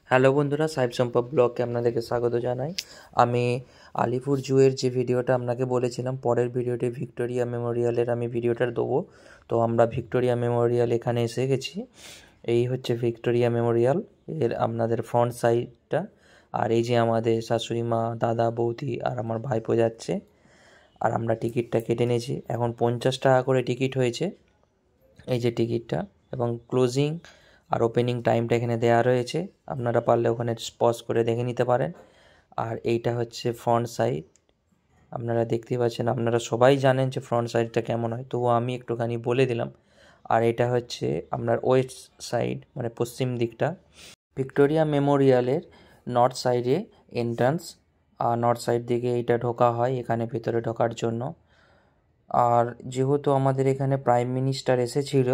Hello বন্ধুরা, সাহেব সম্পদ ব্লগকে আপনাদেরকে স্বাগত জানাই। আমি আলিপুর জুয়ের যে ভিডিওটা আপনাকে বলেছিলাম, পরের ভিডিওটি ভিক্টোরিয়া মেমোরিয়ালের আমি ভিডিওটা দেবো। তো আমরা ভিক্টোরিয়া মেমোরিয়াল এখানে এসে গেছি। এই হচ্ছে ভিক্টোরিয়া মেমোরিয়াল, এর আপনাদের ফ্রন্ট সাইডটা। আর এই যে আমাদের শাশুড়ি মা, দাদা, বৌদি আর আমার ভাইপো যাচ্ছে। আর আমরা টিকিটটা কেটে নিয়েছি। এখন 50 টাকা করে টিকিট হয়েছে, এই যে টিকিটটা। এবং ক্লোজিং আর ওপেনিং টাইমটা এখানে দেওয়া রয়েছে, আপনারা পারলে ওখানে পজ করে দেখে নিতে পারেন। আর এইটা হচ্ছে ফ্রন্ট সাইড, আপনারা দেখতেই পাচ্ছেন। আপনারা সবাই জানেন যে ফ্রন্ট সাইডটা কেমন হয়, তবুও আমি একটুখানি বলে দিলাম। আর এটা হচ্ছে আপনার ওয়েস্ট সাইড, মানে পশ্চিম দিকটা। ভিক্টোরিয়া মেমোরিয়ালের নর্থ সাইডে এন্ট্রান্স, আর নর্থ সাইড দিকে এইটা ঢোকা হয় এখানে ভেতরে ঢোকার জন্য। আর যেহেতু আমাদের এখানে প্রাইম মিনিস্টার এসেছিল,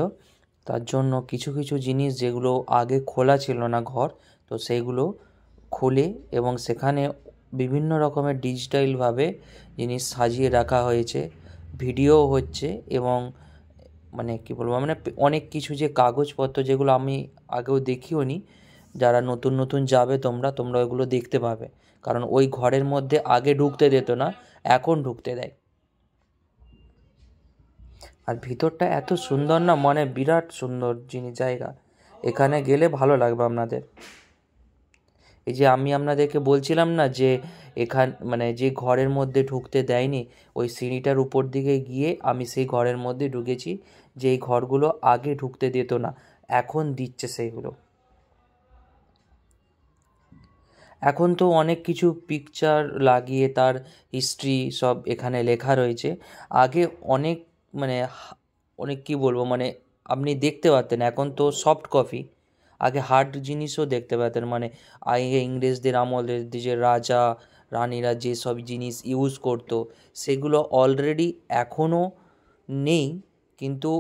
তার জন্য কিছু কিছু জিনিস যেগুলো আগে খোলা ছিল না ঘর, তো সেইগুলো খুলে এবং সেখানে বিভিন্ন রকমের ডিজিটালভাবে জিনিস সাজিয়ে রাখা হয়েছে, ভিডিও হচ্ছে। এবং মানে কী বলবো, মানে অনেক কিছু যে কাগজপত্র যেগুলো আমি আগেও দেখিও নি, যারা নতুন নতুন যাবে তোমরা ওইগুলো দেখতে পাবে। কারণ ওই ঘরের মধ্যে আগে ঢুকতে দিত না, এখন ঢুকতে দেয়। আর ভিতরটা এত সুন্দর না, মানে বিরাট সুন্দর জায়গা। এখানে গেলে ভালো লাগবে আপনাদের। এই যে আমি আপনাদেরকে বলছিলাম না যে মানে যে ঘরের মধ্যে ঢুকতে দেয়নি, ওই সিঁড়িটার উপর দিকে গিয়ে আমি সেই ঘরের মধ্যে ঢুকেছি। যেই ঘরগুলো আগে ঢুকতে দিত না, এখন দিচ্ছে সেইগুলো। এখন তো অনেক কিছু পিকচার লাগিয়ে তার হিস্ট্রি সব এখানে লেখা রয়েছে। আগে অনেক মানে অনেক কী বলবো, মানে আপনি দেখতে পারতেন। এখন তো সফট কপি, আগে হার্ড জিনিসও দেখতে পেতেন। মানে আগে ইংরেজদের আমলের যে রাজা রানীরা যেসব জিনিস ইউজ করতো, সেগুলো অলরেডি এখনও নেই, কিন্তু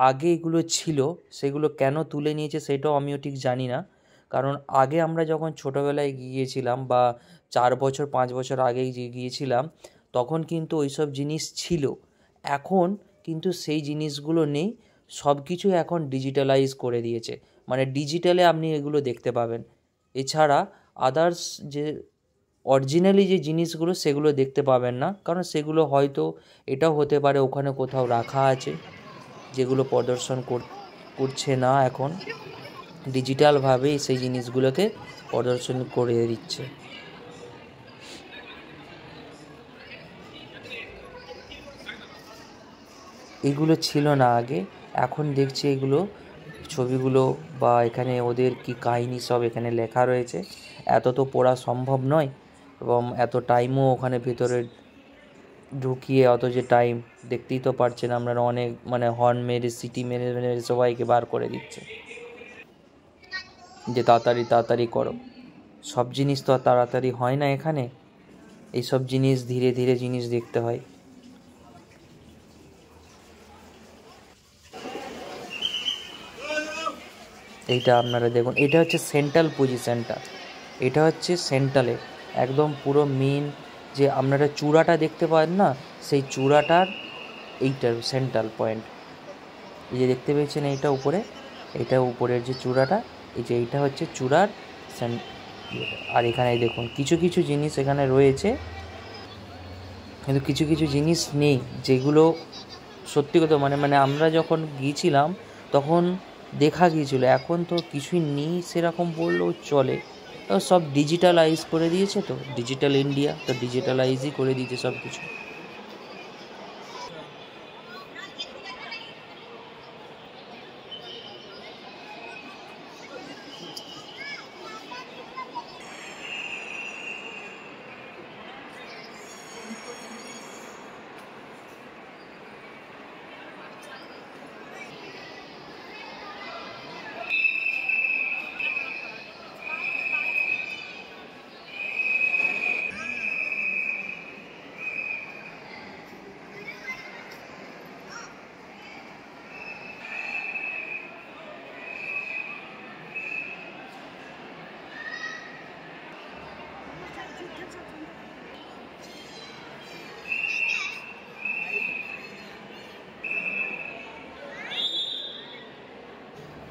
আগে এগুলো ছিল। সেগুলো কেন তুলে নিয়েছে সেটাও আমিও ঠিক জানি না। কারণ আগে আমরা যখন ছোটোবেলায় গিয়েছিলাম, বা 4 বছর 5 বছর আগেই যে গিয়েছিলাম, তখন কিন্তু ওইসব জিনিস ছিল। এখন কিন্তু সেই জিনিসগুলো নেই, সব কিছু এখন ডিজিটালাইজ করে দিয়েছে। মানে ডিজিটালে আপনি এগুলো দেখতে পাবেন, এছাড়া আদার্স যে অরিজিনালি যে জিনিসগুলো সেগুলো দেখতে পাবেন না। কারণ সেগুলো হয়তো এটাও হতে পারে ওখানে কোথাও রাখা আছে, যেগুলো প্রদর্শন করছে না এখন, ডিজিটালভাবেই সেই জিনিসগুলোকে প্রদর্শন করে দিচ্ছে। এগুলো ছিল না আগে, এখন দেখছি এগুলো ছবিগুলো বা এখানে ওদের কি কাহিনী সব এখানে লেখা রয়েছে। এত তো পড়া সম্ভব নয়, এবং এত টাইমও ওখানে ভেতরে ঢুকিয়ে অত যে টাইম, দেখতেই তো পারছেন আপনারা। অনেক মানে হর্ন মেরে সিটি মেরে মেরে সবাইকে বার করে দিচ্ছে যে তাড়াতাড়ি তাড়াতাড়ি করো। সব জিনিস তো আর তাড়াতাড়ি হয় না এখানে, এইসব জিনিস ধীরে ধীরে জিনিস দেখতে হয়। এইটা আপনারা দেখুন, এটা হচ্ছে সেন্ট্রাল পজিশনটা। এটা হচ্ছে সেন্ট্রালে একদম পুরো মেন যে আপনারা চূড়াটা দেখতে পান না, সেই চূড়াটার এইটার সেন্ট্রাল পয়েন্ট। এই যে দেখতে পেয়েছেন এইটা উপরে, এইটা উপরের যে চূড়াটা, এই যে এইটা হচ্ছে চূড়ার আর এখানে দেখুন কিছু কিছু জিনিস এখানে রয়েছে, কিন্তু কিছু কিছু জিনিস নেই, যেগুলো সত্যি কথা মানে আমরা যখন গিয়েছিলাম তখন দেখা গিয়েছিল। এখন তো কিছুই নেই সেরকম বললেও চলে। সব ডিজিটালাইজ করে দিয়েছে, তো ডিজিটাল ইন্ডিয়া, তো ডিজিটালাইজই করে দিয়েছে সব কিছু।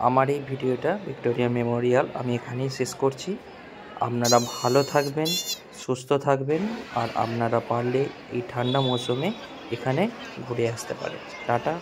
আমার এই ভিডিওটা ভিক্টোরিয়া মেমোরিয়াল আমি এখানেই শেষ করছি। আপনারা ভালো থাকবেন, সুস্থ থাকবেন, আর আপনারা পারলে এই ঠান্ডা মৌসুমে এখানে ঘুরে আসতে পারেন। টাটা।